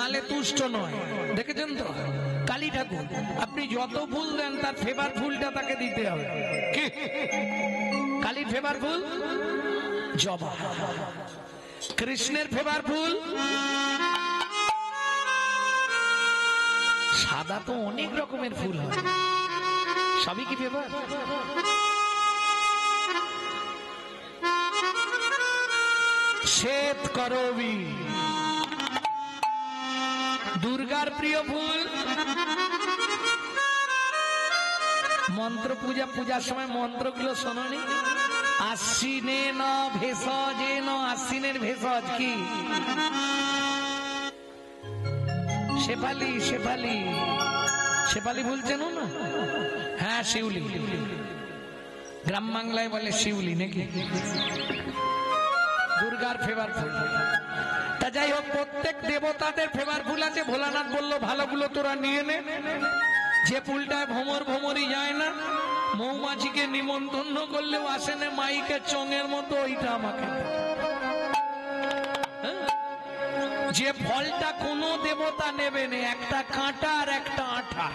নালে তুষ্ট নয়। দেখেছেন তো কালী ঠাকুর, আপনি যত ফুল দেন তার ফেভার ফুলটা তাকে দিতে হবে। কি কালীর ফেভার ফুল? জবা। কৃষ্ণের ফেভার ফুল সাদা। তো অনেক রকমের ফুল হয়, সবই কি ফেভার? শ্বেত করবী দুর্গার প্রিয় ফুল। মন্ত্র পূজার সময় মন্ত্রগুলো শোনি। আশ্বিনে ন ভেষজে ন, আশ্বিনের ভেষজ কি? শেফালি। শেফালি শেফালি বলছেন না? হ্যাঁ শিউলি, গ্রাম বাংলায় বলে শিউলি নাকি? দুর্গার ফেভার ফুল। তা যাই হোক, প্রত্যেক দেবতাদের ফেভার ফুল আছে। ভোলানাথ বলল ভালোগুলো তোরা নিয়ে নে, যে ফুলটায় ভ্রমরই যায় না, মৌমাছিকে নিমন্ত্রণ করলেও আসে না, মাইকের চঙের মতো, ওইটা আমাকে। যে ফলটা কোনো দেবতা নেবে না, একটা কাঁটা আর একটা আঠা,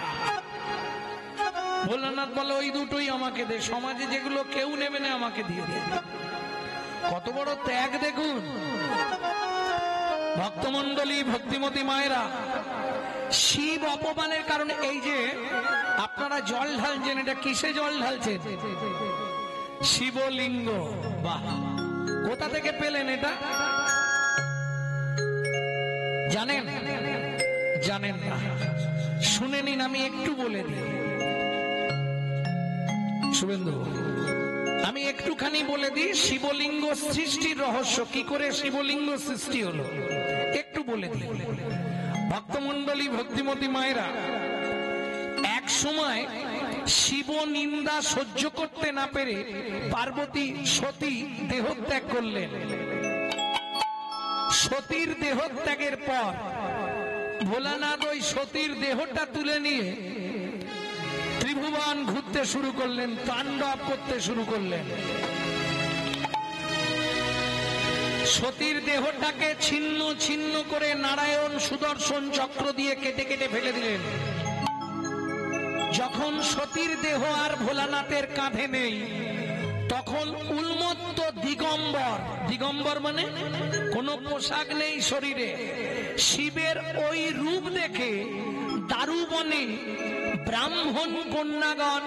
ভোলানাথ বলে ওই দুটোই আমাকে দে। সমাজে যেগুলো কেউ নেবে না আমাকে দিয়ে দে। কত বড় ত্যাগ দেখুন ভক্তমন্ডলী, ভক্তিমতী মায়েরা। শিব অপমানের কারণে এই যে আপনারা জল ঢালছেন, এটা কিসে জল ঢালছেন? শিবলিঙ্গ। বাহ, কোথা থেকে পেলেন এটা? জানেন? জানেন না? শুনে নিন, আমি একটু বলে দিই। শুভেন্দু, আমি একটুখানি বলে দিই শিবলিঙ্গ সৃষ্টির রহস্য, কি করে শিবলিঙ্গ সৃষ্টি হলো একটু বলে দিই। ভক্তমন্ডলী, ভক্তিমতী মায়েরা, এক সময় শিব নিন্দা সহ্য করতে না পেরে পার্বতী সতী দেহত্যাগ করলেন। সতীর দেহত্যাগের পর ভোলানাথ ওই সতীর দেহটা তুলে নিয়ে ত্রিভুবন ঘুরতে শুরু করলেন, তাণ্ডব করতে শুরু করলেন। সতীর দেহটাকে ছিন্ন ছিন্ন করে নারায়ণ সুদর্শন চক্র দিয়ে কেটে কেটে ফেলে দিলেন। যখন সতীর দেহ আর ভোলানাথের কাঁধে নেই, তখন উন্মত্ত দিগম্বর, দিগম্বর মানে কোনো পোশাক নেই শরীরে, শিবের ওই রূপ দেখে দারুবনে ব্রাহ্মণ কন্যাগণ,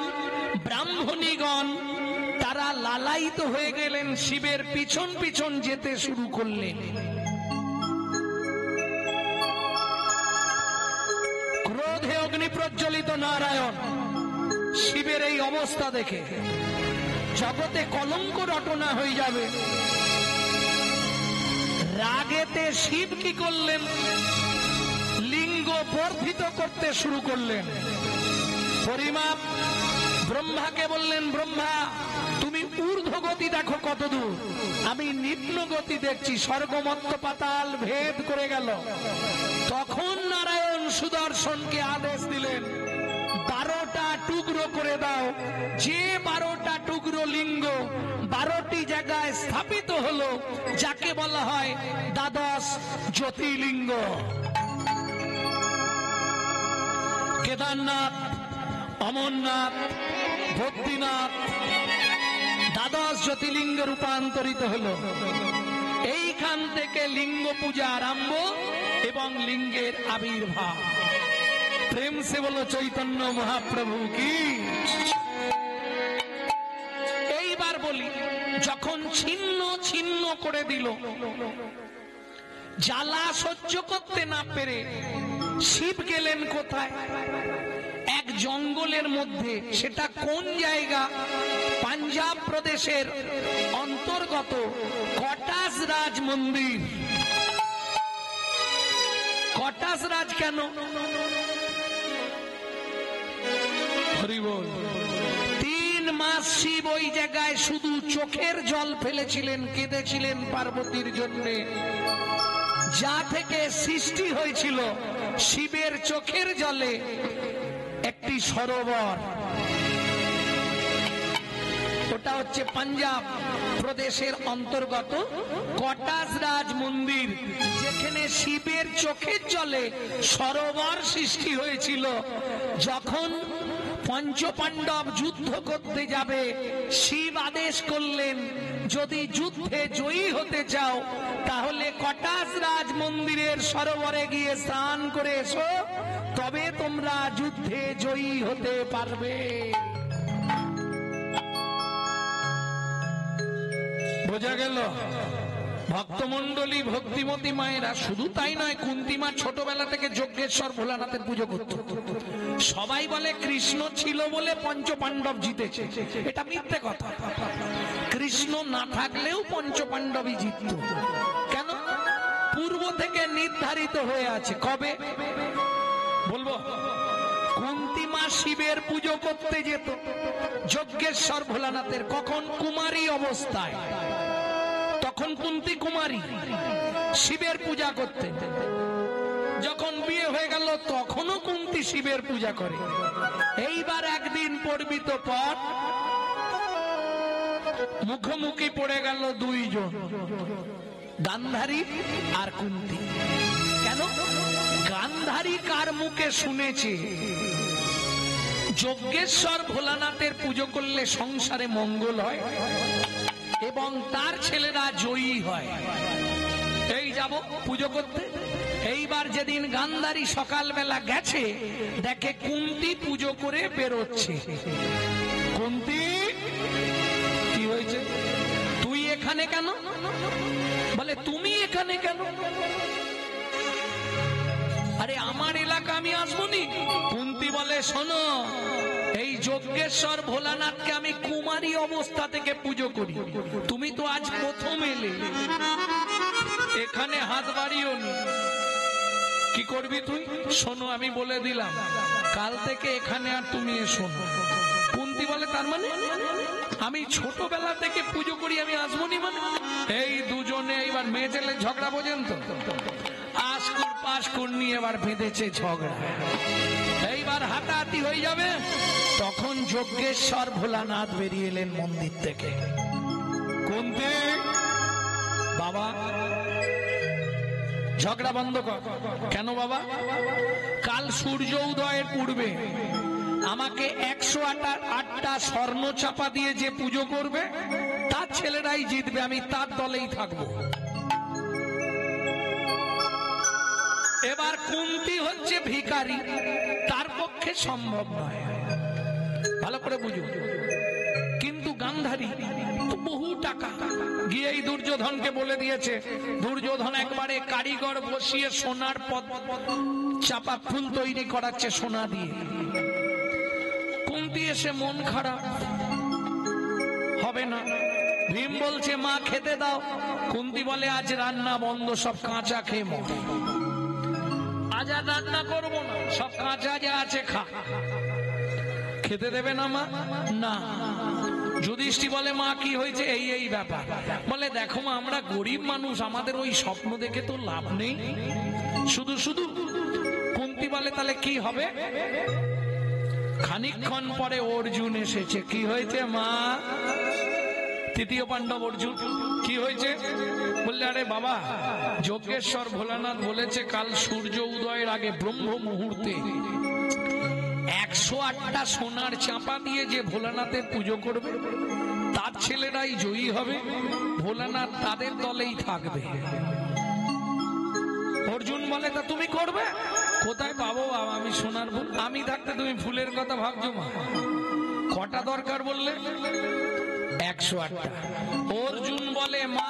ব্রাহ্মণীগণ তারা লালায়িত হয়ে গেলেন, শিবের পিছন পিছন যেতে শুরু করলেন। ক্রোধে অগ্নি প্রজ্বলিত নারায়ণ শিবের এই অবস্থা দেখে জগতে কলঙ্ক রটনা হয়ে যাবে, রাগেতে শিব কি করলেন? লিঙ্গ বর্ধিত করতে শুরু করলেন। পরিমাপ ব্রহ্মাকে বললেন, ব্রহ্মা তুমি ঊর্ধ্ব গতি দেখো কত দূর, আমি নিম্ন গতি দেখছি, স্বর্গমত্ত পাতাল ভেদ করে গেল। তখন নারায়ণ সুদর্শনকে আদেশ দিলেন, 12টা টুকরো করে দাও। যে 12টা টুকরো লিঙ্গ 12টি জায়গায় স্থাপিত হলো, যাকে বলা হয় দ্বাদশ জ্যোতির্লিঙ্গ। কেদারনাথ, অমরনাথ, বদ্রীনাথ দ্বাদশ জ্যোতির্লিঙ্গে রূপান্তরিত হলো। এইখান থেকে লিঙ্গ পূজা আরম্ভ এবং লিঙ্গের আবির্ভাব। প্রেম সে বলো চৈতন্য মহাপ্রভু কি। এইবার বলি, যখন ছিন্ন ছিন্ন করে দিল, জ্বালা সহ্য করতে না পেরে শিব গেলেন কোথায়? এক জঙ্গলের মধ্যে। সেটা কোন জায়গা? পাঞ্জাব প্রদেশের অন্তর্গত কটাস রাজ মন্দির। কটাস রাজ কেন? হরি বল। 3 মাস শিব ওই জায়গায় শুধু চোখের জল ফেলেছিলেন, কেঁদেছিলেন পার্বতীর জন্য। যা থেকে সৃষ্টি হয়েছিল শিবের চোখের জলে একটি সরোবর। ওটা হচ্ছে পাঞ্জাব প্রদেশের অন্তর্গত কটাস রাজ মন্দির, যেখানে শিবের চোখের জলে সরোবর সৃষ্টি হয়েছিল। যখন পঞ্চপাণ্ডব যুদ্ধ করতে যাবে, শিব আদেশ করলেন, যদি যুদ্ধে জয়ী হতে চাও তাহলে কটাস রাজ মন্দিরের সরোবরে গিয়ে স্নান করে এসো, তবে তোমরা যুদ্ধে জয়ী হতে পারবে। বোঝা গেল? ভক্তমন্ডলী, ভক্তিমতী মায়েরা, শুধু তাই নয়, কুন্তী মা ছোটবেলা থেকে যজ্ঞেশ্বর ভোলানাথের পুজো করত। সবাই বলে কৃষ্ণ ছিল বলে পঞ্চপাণ্ডব জিতেছে, এটা মিথ্যে কথা। কৃষ্ণ না থাকলেও পঞ্চপাণ্ডবই জিতত। কেন? পূর্ব থেকে নির্ধারিত হয়ে আছে। কবে বলবো? কুন্তী মা শিবের পুজো করতে যেত যজ্ঞেশ্বর ভোলানাথের, কখন? কুমারী অবস্থায়। তখন কুন্তী কুমারী, শিবের পূজা করতে। যখন বিয়ে হয়ে গেল তখনও কুন্তী শিবের পূজা করে। এইবার একদিন পর্বিত পর মুখোমুখি পড়ে গেল দুইজন, গান্ধারী আর কুন্তী। কেন? গান্ধারী কার মুখে শুনেছে যজ্ঞেশ্বর ভোলানাথের পুজো করলে সংসারে মঙ্গল হয় এবং তার ছেলেরা জয়ী হয়। এই যাব পুজো করতে। এইবার যেদিন গান্ধারী সকালবেলা গেছে, দেখে কুন্তী পুজো করে বেরোচ্ছে। কুন্তী, কি হয়েছে? তুই এখানে কেন? বলে তুমি এখানে কেন? আরে আমার এলাকা, আমি আসবো নি। কুন্তী বলে, শোনো, এই যজ্ঞেশ্বর ভোলানাথকে আমি কুমারী অবস্থা থেকে পুজো করি, তুমি তো আজ প্রথম এলে, এখানে হাত বাড়িও নি। কি করবি তুই? শোনো, আমি বলে দিলাম, কাল থেকে এখানে আর তুমি এসো না। কুন্তী বলে, তার মানে? আমি ছোটবেলা থেকে পুজো করি, আমি আসবো নি মানে? এই দুজনে এইবার মেয়ে ছেলে ঝগড়া, বোঝেন তো? আশকুর পাশকুর নিয়ে এবার বেঁধেছে ঝগড়া। এইবার হাতাহাতি হয়ে যাবে, তখন যজ্ঞেশ্বর ভোলানাথ বেরিয়ে এলেন মন্দির থেকে। কুন্তী, বাবা ঝগড়া বন্ধ কর। কেন বাবা? কাল সূর্য উদয়ের পূর্বে আমাকে 108টা স্বর্ণ চাপা দিয়ে যে পুজো করবে তার ছেলেরাই জিতবে, আমি তার দলেই থাকবো। এবার কুন্তী হচ্ছে ভিখারি, তার পক্ষে সম্ভব নয়, ভালো করে বুঝুন। কিন্তু গান্ধারী তো বহু টাকা, গিয়েই দুর্যোধনকে বলে দিয়েছে। দুর্যোধন একবারে কারিগর বসিয়ে সোনার চাপা ফুল তৈরি করাচ্ছে সোনা দিয়ে। কুন্তী এসে মন খারাপ, হবে না। ভীম বলছে, মা খেতে দাও। কুন্তী বলে, আজ রান্না বন্ধ, সব কাঁচা খেয়ে মর। আজ আর রান্না করবো না, সব কাঁচা যা আছে খা। খেতে দেবে না মা? না। যুধিষ্ঠির বলে, মা কি হয়েছে? এই ব্যাপার। বলে, দেখো মা, আমরা গরিব মানুষ, আমাদের ওই স্বপ্ন দেখে তো লাভ নেই, শুধু শুধু। কুন্তী বলে, তাহলে কি হবে? খানিকক্ষণ পরে অর্জুন এসেছে। কি হয়েছে মা? তৃতীয় পাণ্ডব অর্জুন। কি হয়েছে? বললে, আরে বাবা, যজ্ঞেশ্বর ভোলানাথ বলেছে কাল সূর্য উদয়ের আগে ব্রহ্ম মুহূর্তে 108টা সোনার চাপা দিয়ে যে ভোলানাথের পুজো করবে তার ছেলেরাই জয়ী হবে, ভোলানাথ তাদের দলেই থাকবে। অর্জুন বলে, তা তুমি করবে? কোথায় পাবো বাবা আমি সোনার ফুল? আমি থাকতে তুমি ফুলের কথা ভাবছো মা? কটা দরকার বললে? 108টা। অর্জুন বলে, মা,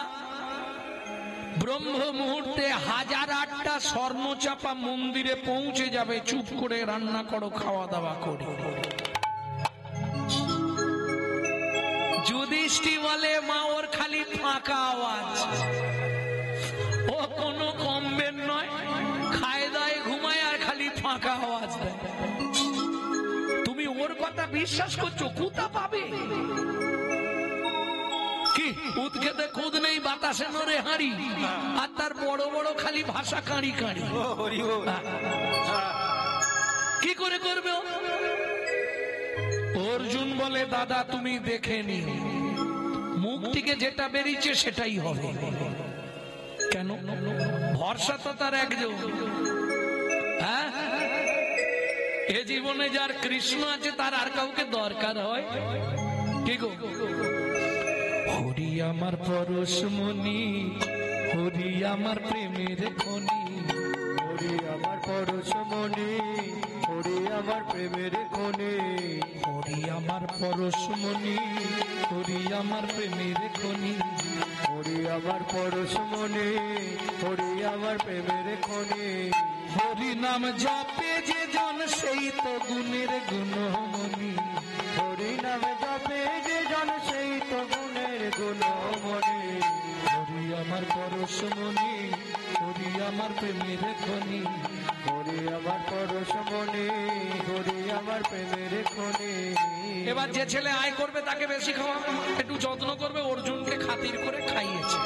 ব্রহ্ম মুহূর্তে 1008টা স্বর্ণ চাপা মন্দিরে পৌঁছে যাবে, চুপ করে রান্না করো, খাওয়া দাওয়া করি। যুধিষ্ঠির বলে, মা, ওর খালি ফাঁকা আওয়াজ, ও কোনো কমবেন নয়, খায় দায় ঘুমায় আর খালি ফাঁকা আওয়াজ দেয়। তুমি ওর কথা বিশ্বাস করছো? কুতা পাবে কি? উদ খেতে খুদ নেই, বাতাসে নড়ে হাঁড়ি, আর তার বড় বড় খালি ভাষা কাঁড়ি কাঁড়ি। কি করে করবে? ওর অর্জুন বলে দাদা তুমি দেখে নি, মুখ থেকে যেটা বেরিয়েছে সেটাই হবে। কেন? ভরসা তো তার একজন। হ্যাঁ, এ জীবনে যার কৃষ্ণ আছে তার আর কাউকে দরকার হয় কি গো? হরি আমার পরশমণি, হরি আমার প্রেমের খনি, হরি আমার পরশমণি, হরি আমার প্রেমের খনি, হরি আমার পরশমণি, হরি আমার প্রেমের খনি, হরি আমার পরশমণি, হরি আমার প্রেমের খনি। হরি নাম জপে যে জন সেই তো গুণের গুণমণি, হরি নামে জপে যে জন সেই তো গুণের গুণমণি। হরি আমার পরশমণি, হরি আমার প্রেমের খনি, হরি আমার পরশমণি, হরি আমার প্রেমের খনি। এবার যে ছেলে আয় করবে তাকে বেশি খাওয়া, একটু যত্ন করবে, অর্জুনকে খাতির করে খাইয়েছে।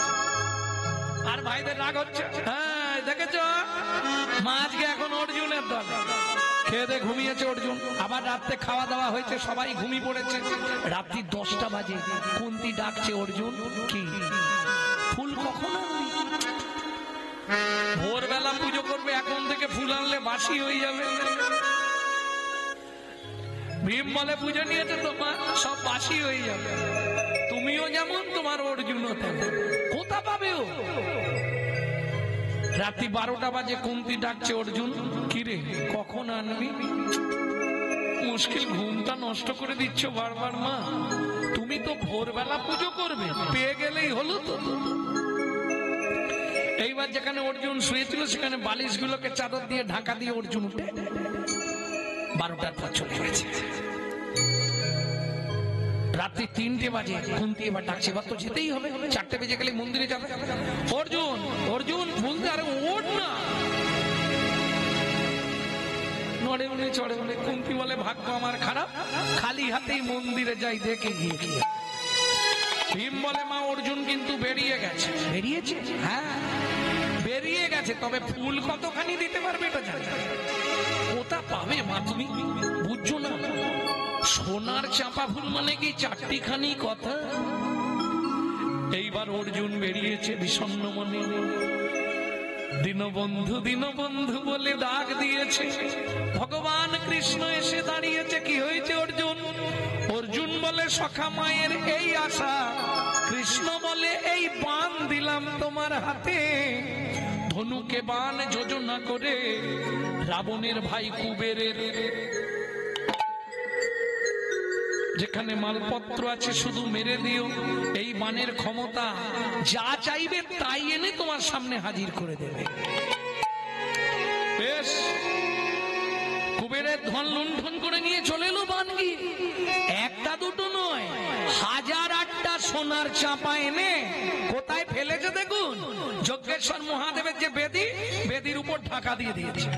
আর ভাইদের রাগ হচ্ছে, হ্যাঁ দেখেছ মা আজকে এখন অর্জুনের দল, খেয়ে দিয়ে ঘুমিয়েছে অর্জুন। আবার রাত্রে খাওয়া দাওয়া হয়েছে, সবাই ঘুমিয়ে পড়েছে। রাত্রি 10টা বাজে, কুন্তি ডাকছে অর্জুন কি ফুল কখন আনবি? ভোরবেলা পুজো করবে, এখন থেকে ফুল আনলে বাসি হয়ে যাবে। ভীম বলে পুজো নিয়েছে তোমার, সব বাসি হয়ে যাবে। তুমিও যেমন তোমার অর্জুনও তেমন, কোথা পাবে ও? রাত্রি 12টা বাজে কুন্তি ডাকছে অর্জুন কিরে কখন আনবি? মুশকিল, ঘুমটা নষ্ট করে দিচ্ছ বারবার মা। তুমি তো ভোরবেলা পুজো করবে, পেয়ে গেলেই হলো তো। এইবার যেখানে অর্জুন শুয়েছিল সেখানে বালিশগুলোকে চাদর দিয়ে ঢাকা দিয়ে অর্জুন উঠে 12টার পর চলে গেছে। রাত্রি 3টে বাজে কুন্তি এবার ডাকছে, এবার তো যেতেই হবে, 4টে বেজে গেলে মন্দিরে যাবে। অর্জুন অর্জুন বলতে, আরে ওঠ না। নড়ে উড়ে চড়ে উড়ে কুন্তি বলে ভাগ্য আমার খারাপ, খালি হাতেই মন্দিরে যাই দেখে গিয়ে। ভীম বলে মা অর্জুন কিন্তু বেরিয়ে গেছে। বেরিয়েছে? হ্যাঁ বেরিয়ে গেছে, তবে ফুল কতখানি দিতে পারবে এটা জানি। ওটা পাবে মা, তুমি বুঝছো না? সোনার চাপা ফুল মানে কি 4টিখানি কথা। এইবার অর্জুন বেরিয়েছে বিষণ্ণ মনে, দীনবন্ধু দীনবন্ধু বলে ডাক দিয়েছে। ভগবান কৃষ্ণ এসে দাঁড়িয়েছে। কি হয়েছে অর্জুন? অর্জুন বলে সখা মায়ের এই আশা, কৃষ্ণ বলে এই বাণ দিলাম তোমার হাতে। ধনুকে বাণ যোজনা করে রাবণের ভাই কুবেরের যেখানে মালপত্র আছে শুধু মেরে দিও। এই বাণের ক্ষমতা যা চাইবে তাই এনে তোমার সামনে হাজির করে দেবে। বেশ, কুবেরের ধন লুণ্ঠন করে নিয়ে চলে এলো বাণ গিয়ে। একটা দুটো নয়, 1008টা সোনার চাপা এনে কোথায় ফেলেছে দেখুন, যজ্ঞেশ্বর মহাদেবের যে বেদি, বেদির উপর ঢাকা দিয়ে দিয়েছে।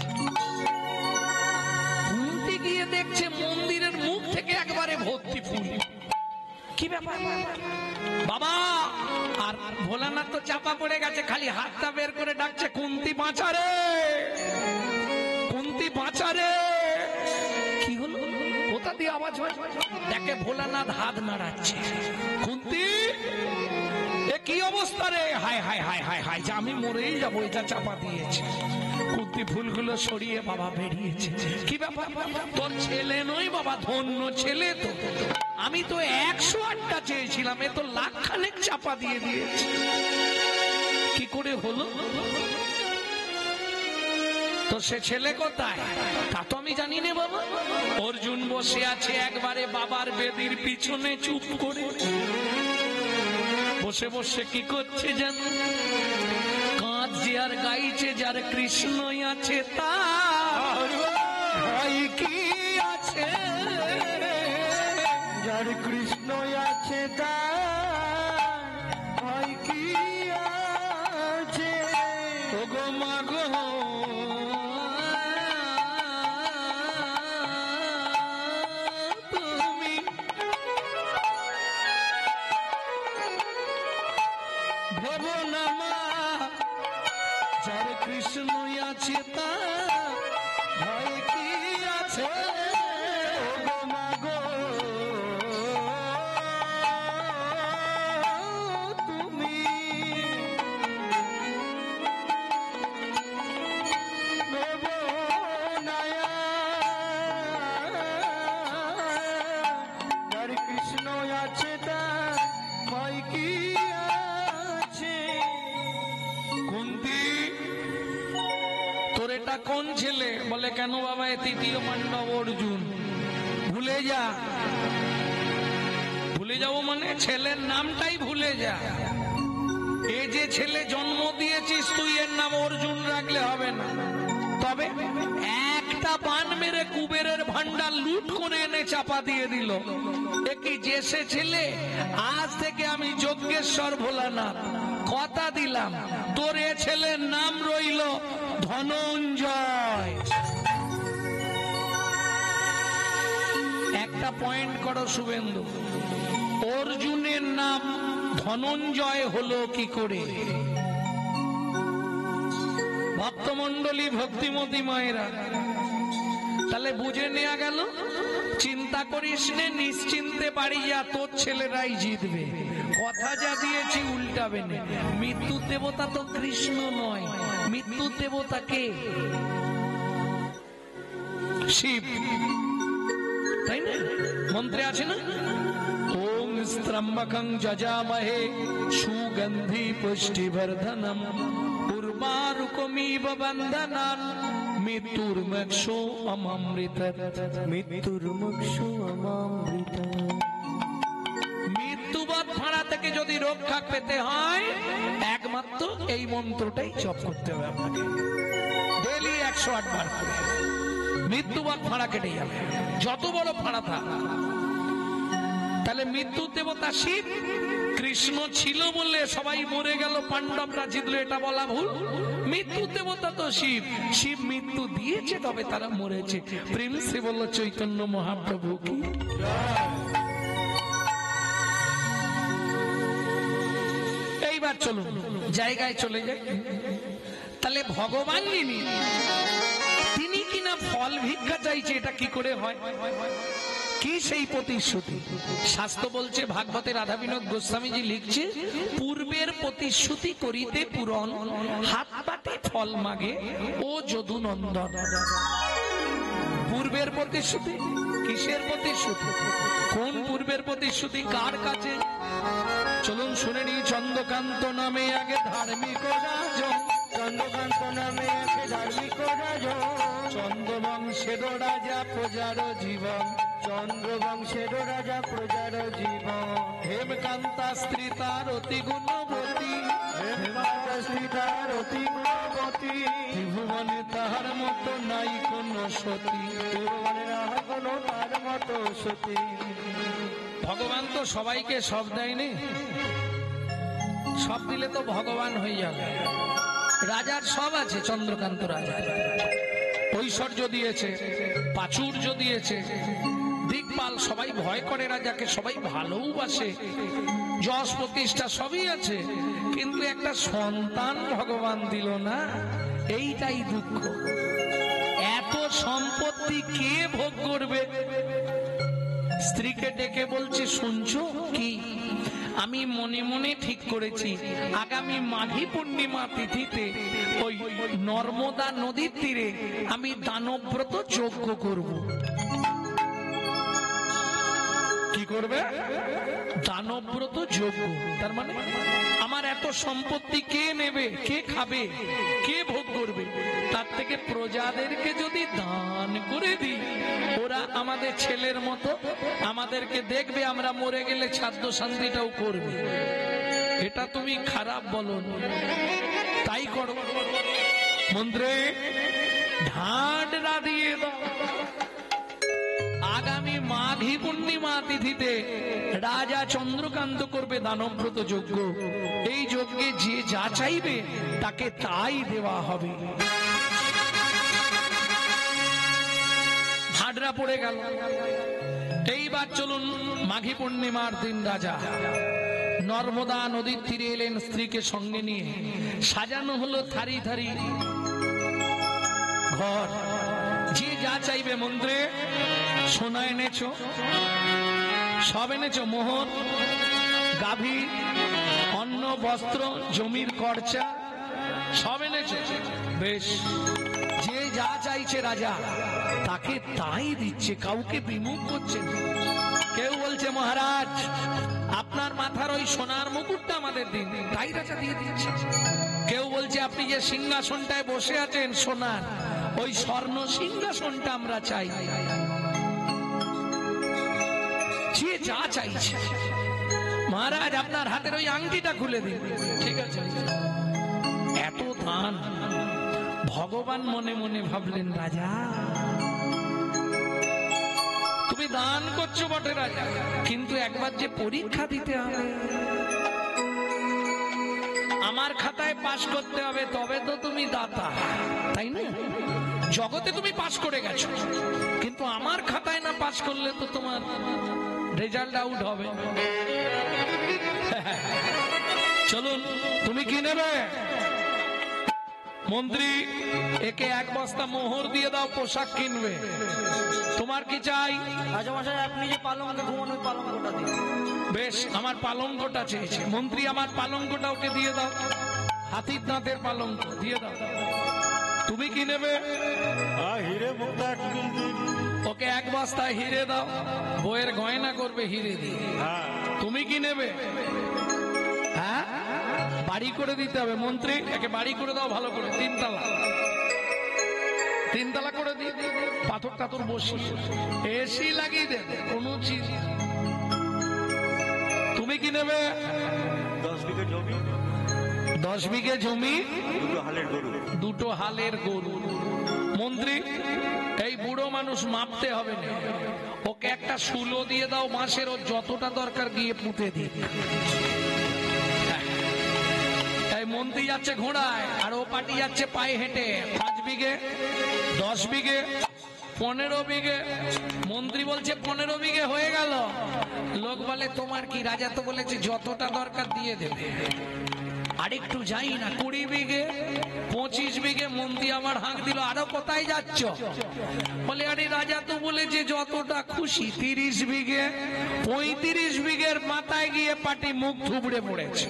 গিয়ে দেখছে মন্দিরের মুখ থেকে একবারে ভর্তি ফুল। কি ব্যাপার বাবা? আর ভোলানাথ তো চাপা পড়ে গেছে, খালি হাতটা বের করে ডাকছে কুন্তি বাঁচারে, কুন্তি বাঁচারে। কি হলো? কোথা দিয়ে আওয়াজ হয়? দেখে ভোলানাথ হাত নাড়াচ্ছে। কুন্তি এ কি অবস্থা রে? হায় হায় হায় হায় হায়, যে আমি মরেই যাবো, এটা চাপা দিয়েছে। কুন্তি ফুলগুলো সরিয়ে বাবা বেরিয়েছে। কি ব্যাপার? তোর ছেলে নই বাবা, ধন্য ছেলে তো। আমি তো 108টা চেয়েছিলাম, এ তো লাখখানেক চাপা দিয়ে দিয়েছে। কি করে হলো? তো সে ছেলে কোথায় তা তো আমি জানি না বাবা। অর্জুন বসে আছে একবারে বাবার বেদির পিছনে চুপ করে, বসে বসে কি করছে জানো? কাঁদছে আর গাইছে, যার কৃষ্ণ আছে তার ভয় কি আছে, যার কৃষ্ণ আছে তার ভয় কি আছে। ওগো মা গো তুমি ভেবো না মা, যার কৃষ্ণ আছে তার ভয় কি আছে। ওগো মা গো কোন ছেলে? বলে কেন বাবা, এ তৃতীয় পাণ্ডব অর্জুন। ভুলে যা। ভুলে যাবো মানে ছেলের নামটাই ভুলে যা। এ যে ছেলে জন্ম দিয়েছিস তুই, এর নাম অর্জুন রাখলে হবে না। তবে একটা বান মেরে কুবেরের ভান্ডার লুট করে এনে চাপা দিয়ে দিল। একই যে সে ছেলে, আজ থেকে আমি যজ্ঞেশ্বর ভোলানাথ কথা দিলাম, তোর এ ছেলের নাম রইল ধনঞ্জয়। একটা পয়েন্ট করো শুভেন্দু, অর্জুনের নাম ধনঞ্জয় হলো কি করে? ভক্তমন্ডলী, ভক্তিমতী মায়েরা, তাহলে বুঝে নেওয়া গেল। চিন্তা করিস নে, নিশ্চিন্তে বাড়ি যা, তোর ছেলেরাই জিতবে। কথা যা দিয়েছি উল্টাবে না। মৃত্যুর দেবতা তো কৃষ্ণ নয়, মৃত্যুর দেবতা কে? শিব, তাই না? মন্ত্রে আছে না, ওম স্ত্রম্বকং যজামহে সুগন্ধি পুষ্টিবর্ধনম উর্বারুকমিব বন্ধনান মৃত্যুর্মক্ষো অমৃতৎ। মৃত্যুর্মুক্ষু অমৃত। মৃত্যুবৎ ফাঁড়া থেকে যদি রক্ষা পেতে হয়, একমাত্র এই মন্ত্রটাই জপ করতে হবে আপনাকে, ডেইলি 108 বার করে। মৃত্যুবৎ ফাঁড়া কেটে যাবে, যত বড় ফাঁড়া থাক। তাহলে মৃত্যুর দেবতা শিব। কৃষ্ণ ছিল বলে সবাই মরে গেল, পাণ্ডবরা জিতলো, এটা বলা ভুল। মৃত্যুর দেবতা তো শিব। শিব মৃত্যু দিয়েছে, তবে তারা মরেছে। প্রেম সে বলল চৈতন্য মহাপ্রভু কি। এইবার চলুন জায়গায় চলে যাই। তাহলে ভগবান যিনি, তিনি কিনা ফল ভিক্ষা চাইছে, এটা কি করে হয়? কি সেই প্রতিশ্রুতি? শাস্ত্র বলছে, ভাগবতে রাধা বিনোদ গোস্বামীজি লিখছে, পূর্বের প্রতিশ্রুতি করিতে পূরণ, হাত পাতে ফল মাগে ও যদু নন্দন। পূর্বের প্রতিশ্রুতি, কিসের প্রতিশ্রুতি? কোন পূর্বের প্রতিশ্রুতি, কার কাছে? চলুন শুনে নি। চন্দ্রকান্ত নামে আগে ধার্মিক রাজন, চন্দ্রকান্ত নামে এক ধার্মিক রাজন, চন্দ্রবংশের রাজা প্রজার জীবন, চন্দ্রবংশের রাজা প্রজার জীবন। হেমকান্তা স্ত্রী তার অতি গুণবতী, হেমকান্তা স্ত্রী তার অতি গুণবতী, ত্রিভুবনে তাহার মতো নাই কোন সতী। ত্রিভুবনে আর কোনো তার মতো সতী। ভগবান তো সবাইকে সব দেয়নি, সব দিলে তো ভগবান হয়ে যাবে। রাজার সব আছে, চন্দ্রকান্ত রাজা ঐশ্বর্য দিয়েছে, প্রাচুর্য দিয়েছে, দিকপাল, সবাই ভয় করে রাজাকে, সবাই ভালোবাসে, যশ প্রতিষ্ঠা সবই আছে, কিন্তু একটা সন্তান ভগবান দিল না, এইটাই দুঃখ। এত সম্পত্তি কে ভোগ করবে? স্ত্রীকে ডেকে বলছে, শুনছো কি? আমি মনে মনে ঠিক করেছি, আগামী মাঘী পূর্ণিমা তিথিতে ওই নর্মদা নদীর তীরে আমি দানব্রত যজ্ঞ করব। কি করবে? দানব্রত যজ্ঞ। তার মানে আমার এত সম্পত্তি কে নেবে, কে খাবে, কে ভোগ করবে? তার থেকে প্রজাদেরকে যদি দান করে দিই, ওরা আমাদের ছেলের মতো আমাদেরকে দেখবে, আমরা মরে গেলে খাদ্য শান্তিটাও করবে। এটা তুমি খারাপ বলো, তাই করো। মন্ত্রে ঢাডরা দিয়ে দাও। আগামী মাঘী পূর্ণিমা তিথিতে রাজা চন্দ্রকান্ত করবে দানব্রত যজ্ঞ। এই যজ্ঞে যে যা চাইবে তাকে তাই দেওয়া হবে। ঢাডরা পড়ে গেল। এইবার চলুন, মাঘী পূর্ণিমার দিন রাজা নর্মদা নদীর তীরে এলেন স্ত্রীকে সঙ্গে নিয়ে। সাজানো হলো থারি থারি ঘর, যে যা চাইবে। মন্ত্রে সোনা এনেছো, সব এনেছো, মোহর, গাভী, অন্ন, বস্ত্র, জমির খরচা সব এনেছো। বেশ, যে যা চাইছে রাজা তাকে তাই দিচ্ছে, কাউকে বিমুখ করছে না। কেউ বলছে, মহারাজ আপনার মাথার ওই সোনার মুকুটটা আমাদের দিন, তাই রাজা দিয়ে দিচ্ছে। কেউ বলছে, আপনি যে সিংহাসনটায় বসে আছেন সোনার, ওই স্বর্ণ সিংহাসনটা আমরা চাই। যে যা চাইছে, মহারাজ আপনার হাতের ওই আংটিটা খুলে দিন, ঠিক আছে? এত দান। ভগবান মনে মনে ভাবলেন, রাজা তুমি দান করছো বটে রাজা, কিন্তু একবার যে পরীক্ষা দিতে হবে, আমার খাতায় পাশ করতে হবে, তবে তো তুমি দাতা, তাই না? জগতে তুমি পাশ করে গেছো, কিন্তু আমার খাতায় না পাশ করলে তো তোমার রেজাল্ট আউট হবে। চলুন, তুমি কি নেবে? মন্ত্রী, একে 1 বস্তা মোহর দিয়ে দাও, পোশাক কিনবে। তোমার কি চাই? রাজামশাই, আপনি যে পালঙ্কে ঘুমান, ওই পালঙ্কটা দিন। বেশ, আমার পালঙ্কটা চেয়েছে। মন্ত্রী, আমার পালঙ্কটা ওকে দিয়ে দাও, হাতির দাঁতের পালঙ্ক দিয়ে দাও। তুমি কি নেবে? হিরে মুক্তা দিন। ওকে 1 বস্তা হিরে দাও, বইয়ের গয়না করবে হিরে দিয়ে। তুমি কি নেবে? হ্যাঁ, বাড়ি করে দিতে হবে। মন্ত্রী, একে বাড়ি করে দাও ভালো করে, 3 তলা, 3 তলা করে দিই, পাথর টাথর বসিয়ে এসি লাগিয়ে দেন, কোনো চিজ। তুমি কি নেবে? 10 বিঘে জমি। 10 বিঘে জমি, 2 হালের গরু। 2 হালের গরু। মন্ত্রী, এই বুড়ো মানুষ মাপতে হবে না, ওকে একটা শুলো দিয়ে দাও মাসের, ও যতটা দরকার গিয়ে পুঁতে দিই। মন্ত্রী যাচ্ছে ঘোড়ায়, আর ও পাটি যাচ্ছে পায়ে হেঁটে। 5 বিঘে, 10 বিঘে, 15 বিঘে। মন্ত্রী বলছে 15 বিঘে হয়ে গেল। লোক বলে, তোমার কি? রাজা তো বলেছে যতটা দরকার দিয়ে দেবে। আরেকটু যাই না, 20 বিঘে, 25 বিঘে। মন্ত্রী আবার হাঁক দিল, আরো কোথায় যাচ্ছ? বলে, আরে রাজা তো বলেছে যতটা খুশি। 30 বিঘে, 35 বিঘের মাথায় গিয়ে পাটি মুখ থুবড়ে পড়েছে।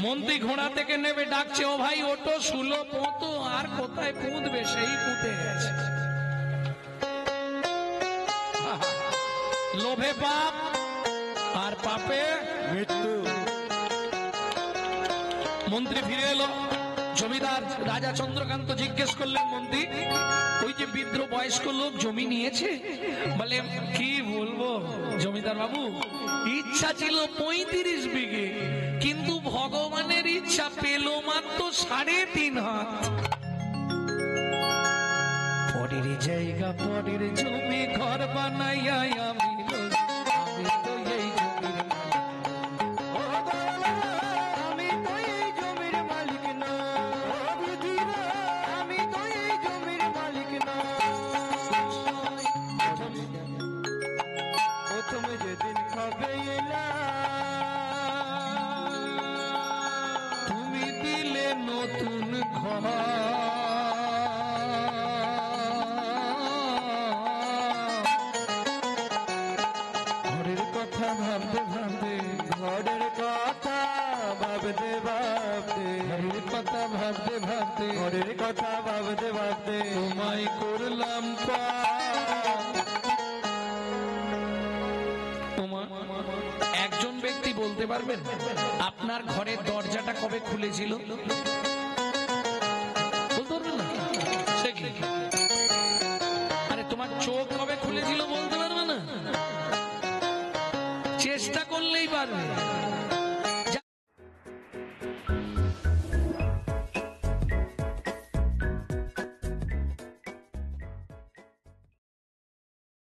মন্ত্রী ঘোড়া থেকে নেমে ডাকছে, ও ভাই ওটো, শুলো পোঁতো। আর কোথায় পুঁতবে, সেই পুঁতে গেছে। লোভে পাপ, আর পাপে মৃত্যু। মন্ত্রী ফিরে এলো। জমিদার রাজা চন্দ্রকান্ত জিজ্ঞেস করলেন, মন্ত্রী, ওই যে বৃদ্ধ বয়স্ক লোক জমি নিয়েছে? বলে, কি বলবো জমিদার বাবু, ইচ্ছা ছিল 35 বিঘে, কিন্তু ভগবানের ইচ্ছা পেল মাত্র 3.5 হাত। পরের জায়গা, পরের জমি, ঘর বানাইয়া আমি তো এই জমির মালিক না। আমি তো এই জমির মালিক না। প্রথমে যেদিন খাবে তুমি দিলে নতুন ঘর, ঘরের কথা ভাবতে ভাবতে, ঘরের কথা ভাবতে ভাবতে, ঘরের কথা ভাবতে ভাবতে, ঘরের কথা ভাবতে ভাবতে তোমায় করলাম একজন ব্যক্তি বলতে পারবেন আপনার ঘরের দরজাটা কবে খুলেছিল? বলতে পারবেন না? সে কি? আরে তোমার চোখ কবে খুলেছিল বলতে পারবে না? চেষ্টা করলেই পারবে।